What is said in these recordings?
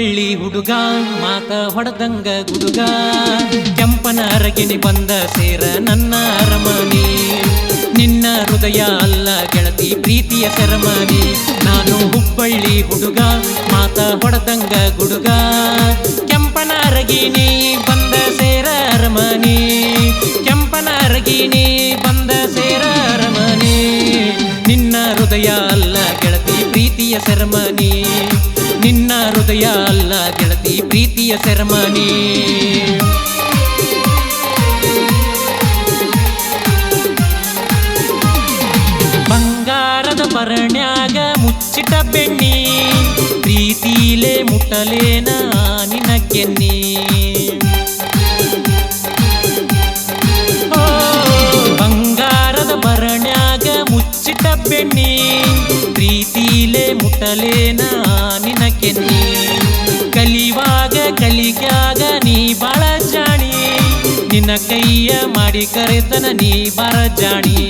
ಹುಬ್ಬಳ್ಳಿ ಹುಡುಗ ಮಾತ ಹೊಡೆದಂಗ ಗುಡುಗ ಕೆಂಪನ ಅರಗಿನಿ ಬಂದ ಸೇರ ನನ್ನ ಅರಮನೆ ನಿನ್ನ ಹೃದಯ ಅಲ್ಲ ಗೆಳತಿ ಪ್ರೀತಿಯ ಸೆರಮನಿ ನಾನು ಹುಬ್ಬಳ್ಳಿ ಹುಡುಗ ಮಾತ ಹೊಡೆದಂಗ ಗುಡುಗ ಕೆಂಪನ ಅರಗಿನಿ ಬಂದ ಸೇರ ಅರಮನೆ ಕೆಂಪನ ಅರಗಿನಿ ಬಂದ ಸೇರ ಅರಮನೆ ನಿನ್ನ ಹೃದಯ ಅಲ್ಲ ಗೆಳತಿ ಪ್ರೀತಿಯ ಸೆರಮನಿ ನಿನ್ನ ಹೃದಯ ಅಲ್ಲ ಗೆಳತಿ ಪ್ರೀತಿಯ ಸೆರಮನಿ ಬಂಗಾರದ ಪರಣ್ಯಾಗ ಮುಚ್ಚಿಟ ಬೆಣ್ಣಿ ಪ್ರೀತಿಲೇ ಮುಟ್ಟಲೇನ ನಿನ್ನ ಕೆನ್ನಿ ಬಂಗಾರದ ಪರಣ್ಯಾಗ ಮುಚ್ಚಿಟ ಬೆಣ್ಣಿ ಪ್ರೀತಿಲೇ ಮುಟ್ಟಲೇನ ನಿನ್ನ ಕೆನ್ನಿ ಕಲಿವಾಗ ಕಲಿಕ್ಯಾಗ ನೀ ಬಾಳ ಜಾಣಿ ನಿನ್ನ ಕೈಯ ಮಾಡಿ ಕರೆತನ ನೀ ಬಾರ ಜಾಣಿ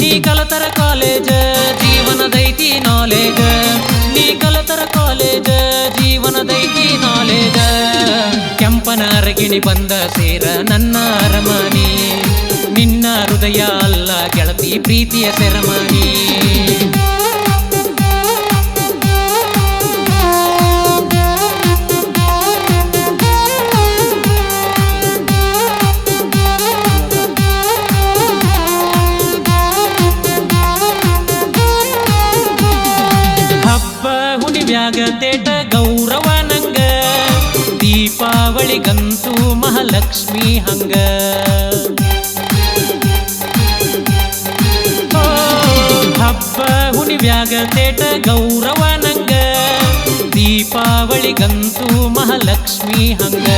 ನೀ ಕಲತರ ಕಾಲೇಜ ಜೀವನದೈತಿ ನಾಲೇಜ ನೀ ಕಲತರ ಕಾಲೇಜ ಜೀವನದೈತಿ ನಾಲೇಜ ಕೆಂಪನ ಅರಗಿಣಿ ಬಂದ ಸೇರ ನನ್ನ ಅರಮನೆ ನಿನ್ನ ಹೃದಯ ಅಲ್ಲ ಗೆಳತಿ ಪ್ರೀತಿಯ ಸೆರಮನಿ ತೇಟ ಗೌರವ ನಂಗ ದೀಪಾವಳಿಗಂತೂ ಮಹಾಲಕ್ಷ್ಮಿ ಹಂಗ ಹಬ್ಬ ಹುಣಿವ್ಯಾಗ ತೇಟ ಗೌರವ ನಂಗ ದೀಪಾವಳಿಗಂತೂ ಮಹಾಲಕ್ಷ್ಮಿ ಹಂಗ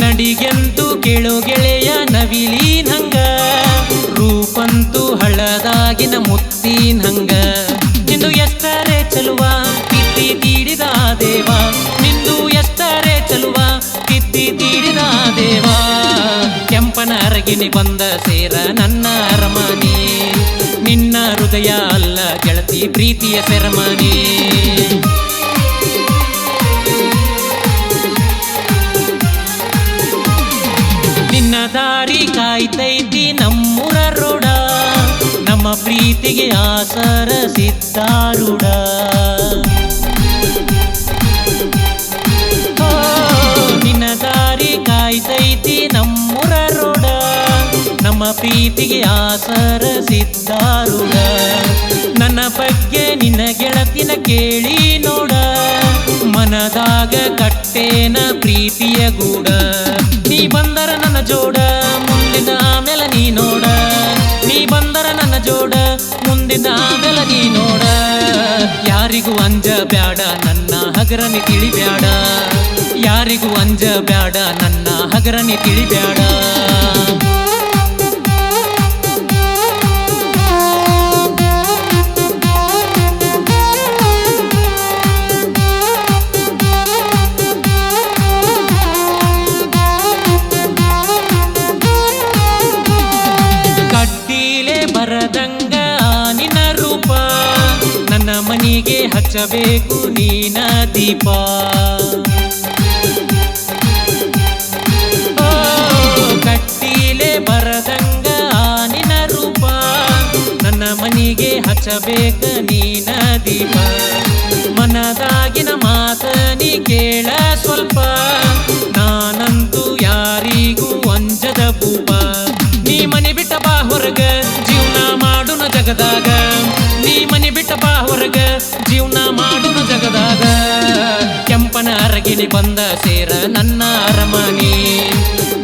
ನಡಿಗೆಂತೂ ಕೇಳೋ ಗೆಳೆಯ ನವಿಲೀನ್ ಹಂಗ ರೂಪಂತೂ ಹಳದಾಗಿನ ಮುತ್ತಿನ ಹಂಗ ನಿಂದು ಎಷ್ಟರೇ ಚಲುವ ಕಿತ್ತಿ ತೀಡಿದ ದೇವ ನಿಂದು ಎಷ್ಟರೇ ಚಲುವ ಕಿತ್ತಿ ತೀಡಿದ ದೇವ ಕೆಂಪನ ಅರಗಿನಿ ಬಂದ ಸೇರ ನನ್ನ ಅರಮನೆ ನಿನ್ನ ಹೃದಯ ಅಲ್ಲ ಗೆಳತಿ ಪ್ರೀತಿಯ ಸೆರಮನಿ ನಿನ್ನ ದಾರಿ ಕಾಯ್ತೈತಿ ನಮ್ಮೂರ ರೋಡ ನಮ್ಮ ಪ್ರೀತಿಗೆ ಆಸರ ಸಿದ್ದಾರೂಢ ನಿನ್ನ ದಾರಿ ಕಾಯ್ತೈತಿ ನಮ್ಮೂರ ರೋಡ ನಮ್ಮ ಪ್ರೀತಿಗೆ ಆಸರ ಸಿದ್ದಾರೂಢ ನನ್ನ ಬಗ್ಗೆ ನಿನ್ನ ಗೆಳತಿನ ಕೇಳಿ ನೋಡ ಮನದಾಗ ಕಟ್ಟೇನ ಪ್ರೀತಿಯ ಗೂಡ ನೀ ಬಂದರ ನನ್ನ ಜೋಡ ಮುಂದಿನ ಆಮೇಲೆ ನೀ ನೋಡ ನೀ ಬಂದರ ನನ್ನ ಜೋಡ ಮುಂದಿನ ಆಮೇಲೆ ನೀ ನೋಡ ಯಾರಿಗೂ ಅಂಜ ಬ್ಯಾಡ ನನ್ನ ಹಗರನಿ ತಿಳಿಬ್ಯಾಡ ಯಾರಿಗೂ ಅಂಜ ಬ್ಯಾಡ ನನ್ನ ಹಗರನಿ ತಿಳಿಬ್ಯಾಡ ಬರದಂಗ ನಿನ್ನ ರೂಪ ನನ್ನ ಮನಿಗೆ ಹಚ್ಚಬೇಕು ನೀನ ದೀಪ ಕಟ್ಟಿಲೆ ಬರದಂಗ ನಿನ್ನ ರೂಪ ನನ್ನ ಮನಿಗೆ ಹಚ್ಚಬೇಕ ನೀನ ದೀಪ ಮನದಾಗಿನ ಮಾತ ನೀ ಕೇಳ ಸ್ವಲ್ಪ ನಾನಂತೂ ಯಾರಿಗೂ ಅಂಜದ ಭೂಪ ನೀ ಮನೆ ಬಿಟ್ಟ ಬಾ ಹೊರಗ ಜೀವನ ಮಾಡುನ ಜಗದಾಗ ನೀ ಮನೆ ಬಿಟ್ಟ ಬಾ ಹೊರಗ ಜೀವನ ಮಾಡುನ ಜಗದಾಗ ಕೆಂಪನ ಅರಗಿನಿ ಬಂದ ಸೇರ ನನ್ನ ಅರಮನೆ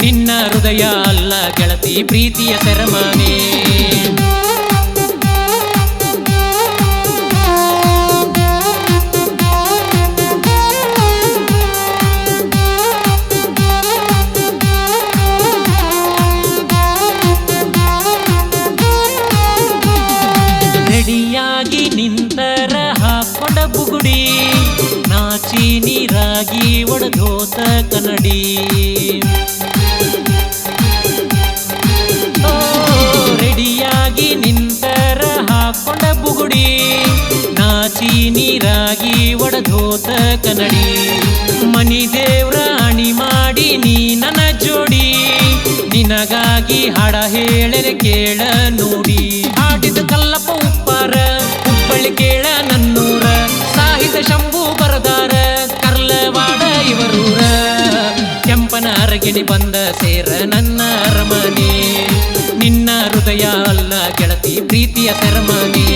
ನಿನ್ನ ಹೃದಯ ಅಲ್ಲ ಗೆಳತಿ ಪ್ರೀತಿಯ ಸೆರಮನಿ ರೆಡಿಯಾಗಿ ನಿಂತರ ಹಾಕೊಂಡ ಬುಗುಡಿ ನಾಚಿ ನೀರಾಗಿ ಒಡೆದೋತ ಕನ್ನಡಿ ರೆಡಿಯಾಗಿ ನಿಂತರ ಹಾಕೊಂಡ ಬುಗುಡಿ ನಾಚಿ ನೀರಾಗಿ ನಿನಗಾಗಿ ಒಡದೋತ ಕನ್ನಡಿ ಮನಿ ದೇವ್ರ ಅಣಿ ಮಾಡಿ ನೀ ನನ್ನ ಜೋಡಿ ನಿನಗಾಗಿ ಹಾಡ ಹೇಳರೆ ಕೇಳ ನೋಡಿ ಹಾಡಿದ ಕಲ್ಲಪ್ಪ ಉಪ್ಪಾರ ಹುಬ್ಬಳ್ಳಿ ಕೇಳ ನನ್ನೂರ ಸಾಹಿತ್ಯ ಶಂಭು ಬರದಾರ ಕರ್ಲವಾಡ ಇವರೂರ ಕೆಂಪನ ಅರಗಿಣಿ ಬಂದ ಸೇರ ನನ್ನ ಅರಮನೆ ನಿನ್ನ ಹೃದಯ ಅಲ್ಲ ಗೆಳತಿ ಪ್ರೀತಿಯ ಸೆರಮನೆ